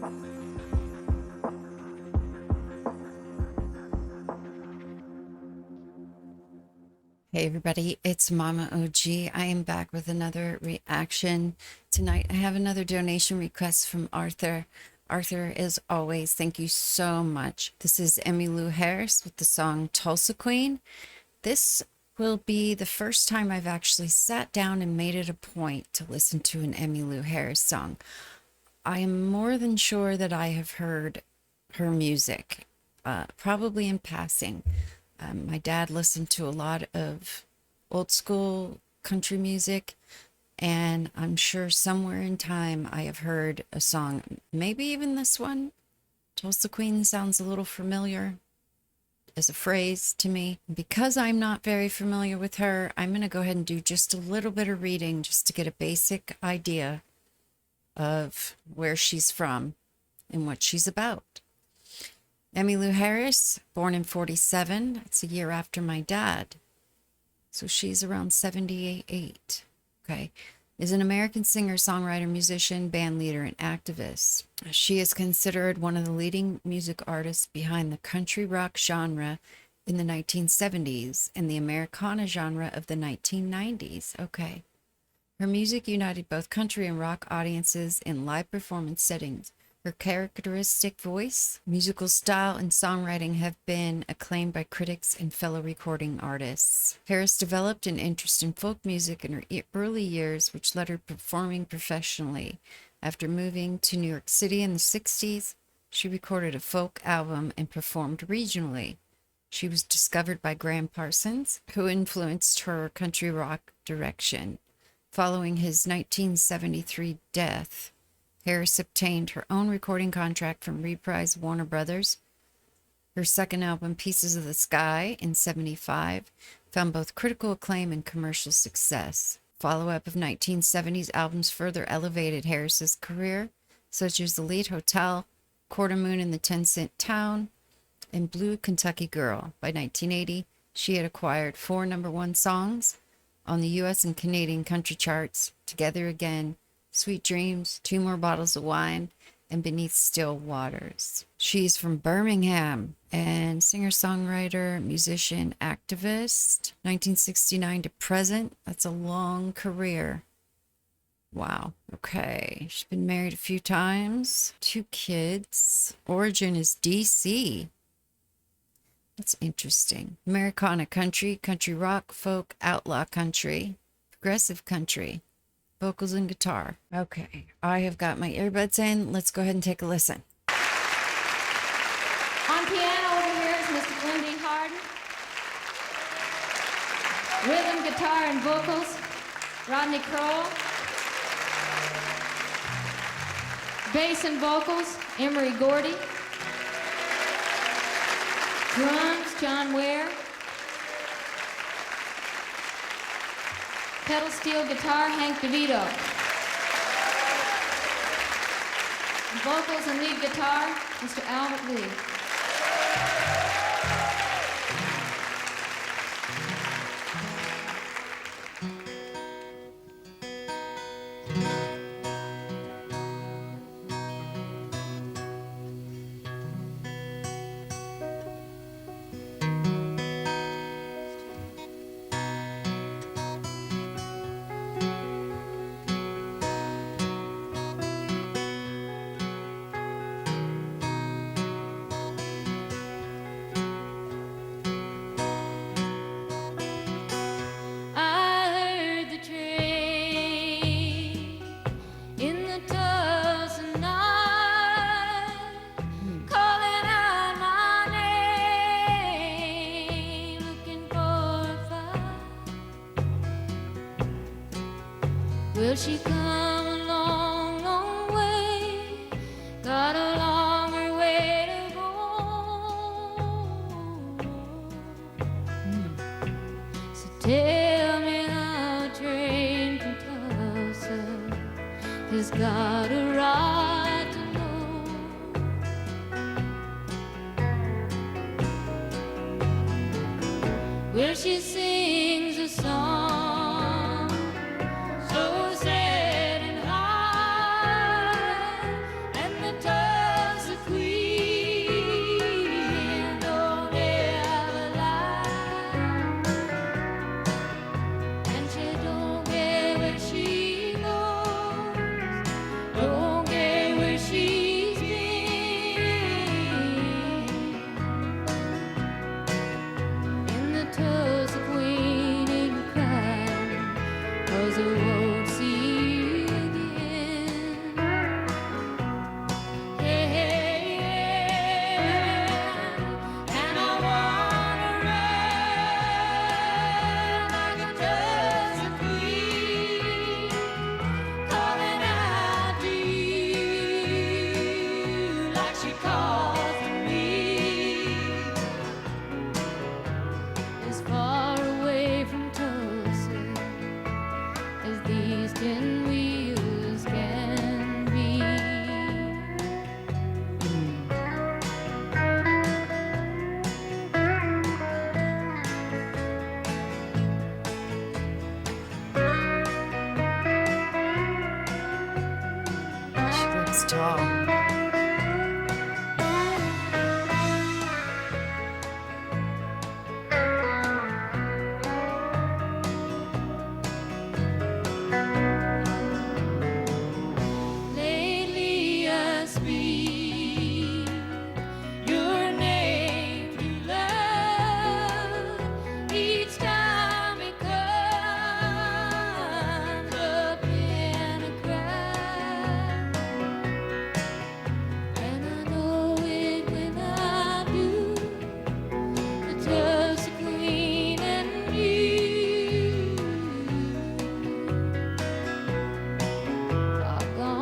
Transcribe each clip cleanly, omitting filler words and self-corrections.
Hey everybody, it's MommaOG. I am back with another reaction. Tonight I have another donation request from Arthur. Arthur, as always, thank you so much. This is Emmylou Harris with the song Tulsa Queen. This will be the first time I've actually sat down and made it a point to listen to an Emmylou Harris song. I am more than sure that I have heard her music, probably in passing. My dad listened to a lot of old school country music, and I'm sure somewhere in time I have heard a song, maybe even this one. Tulsa Queen sounds a little familiar as a phrase to me. Because I'm not very familiar with her, I'm going to go ahead and do just a little bit of reading just to get a basic idea of where she's from and what she's about. Emmylou Harris, born in 47. It's a year after my dad. So she's around 78. Okay. Is an American singer, songwriter, musician, band leader, and activist. She is considered one of the leading music artists behind the country rock genre in the 1970s and the Americana genre of the 1990s. Okay. Her music united both country and rock audiences in live performance settings. Her characteristic voice, musical style, and songwriting have been acclaimed by critics and fellow recording artists. Harris developed an interest in folk music in her early years, which led her performing professionally. After moving to New York City in the 60s, she recorded a folk album and performed regionally. She was discovered by Graham Parsons, who influenced her country rock direction. Following his 1973 death, Harris obtained her own recording contract from Reprise Warner Brothers. Her second album, Pieces of the Sky, in 75, found both critical acclaim and commercial success. Follow-up of 1970s albums further elevated Harris's career, such as The Lead Hotel, Quarter Moon in the 10-Cent Town, and Blue Kentucky Girl. By 1980, she had acquired 4 #1 songs on the U.S. and Canadian country charts, Together Again, Sweet Dreams, 2 More Bottles of Wine, and Beneath Still Waters. She's from Birmingham and singer-songwriter, musician, activist, 1969 to present. That's a long career. Wow. Okay. She's been married a few times, 2 kids. Origin is D.C. That's interesting. Americana country, country rock, folk, outlaw country, progressive country. Vocals and guitar. Okay, I have got my earbuds in. Let's go ahead and take a listen. On piano over here is Mr. Glenn Harden. Rhythm, guitar, and vocals, Rodney Crowell. Bass and vocals, Emery Gordy. Drums, John Ware. Pedal steel guitar, Hank DeVito. Vocals and lead guitar, Mr. Albert Lee. Well, she come a long, long way, got a longer way to go. So tell me how a train from Tulsa has got a right to know. Well, she sings a song so sad and high, and the tall. Lately I speak your name to love. Each time it comes up in a cry, and I know it when I do. The tugs are clean and you are gone.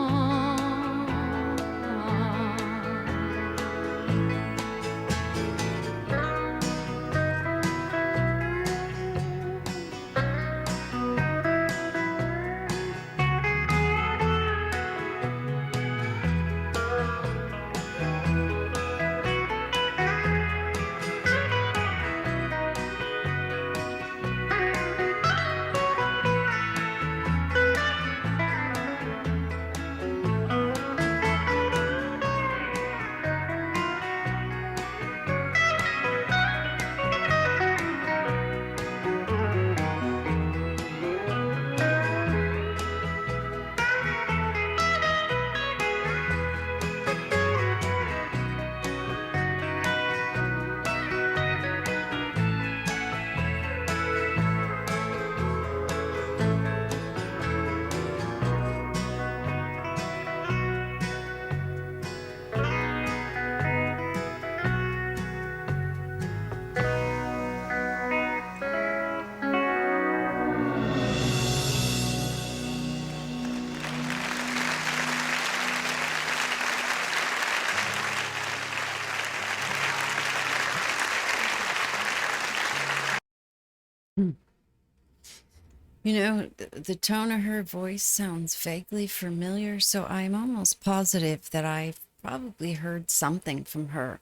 You know, the tone of her voice sounds vaguely familiar, so I'm almost positive that I've probably heard something from her,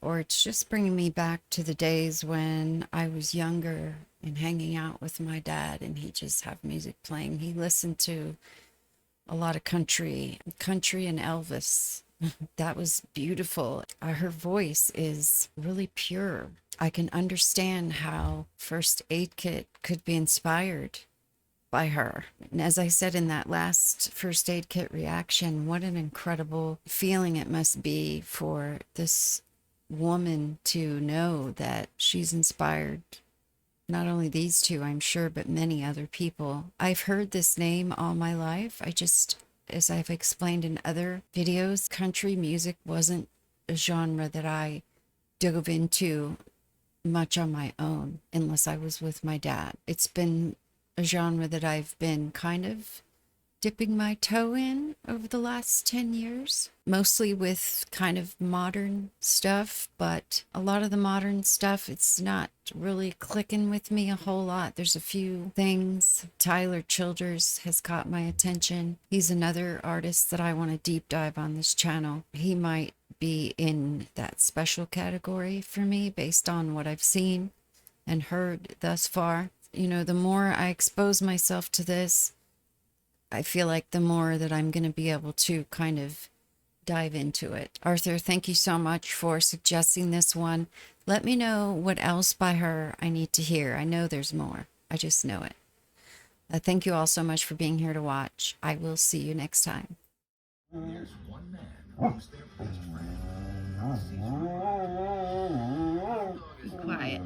or it's just bringing me back to the days when I was younger and hanging out with my dad, and he just have music playing. He listened to a lot of country and Elvis. That was beautiful. Her voice is really pure. I can understand how First Aid Kit could be inspired by her. And as I said in that last First Aid Kit reaction, what an incredible feeling it must be for this woman to know that she's inspired not only these two, I'm sure, but many other people. I've heard this name all my life. I just, as I've explained in other videos, country music wasn't a genre that I dove into much on my own unless I was with my dad. It's been a genre that I've been kind of dipping my toe in over the last 10 years, mostly with kind of modern stuff, but a lot of the modern stuff, it's not really clicking with me a whole lot. There's a few things. Tyler Childers has caught my attention. He's another artist that I want to deep dive on this channel. He might be in that special category for me based on what I've seen and heard thus far. You know, the more I expose myself to this, I feel like the more that I'm going to be able to kind of dive into it. Arthur, thank you so much for suggesting this one. Let me know what else by her I need to hear. I know there's more. I just know it. Thank you all so much for being here to watch. I will see you next time. There's one man who's their best friend. Be quiet.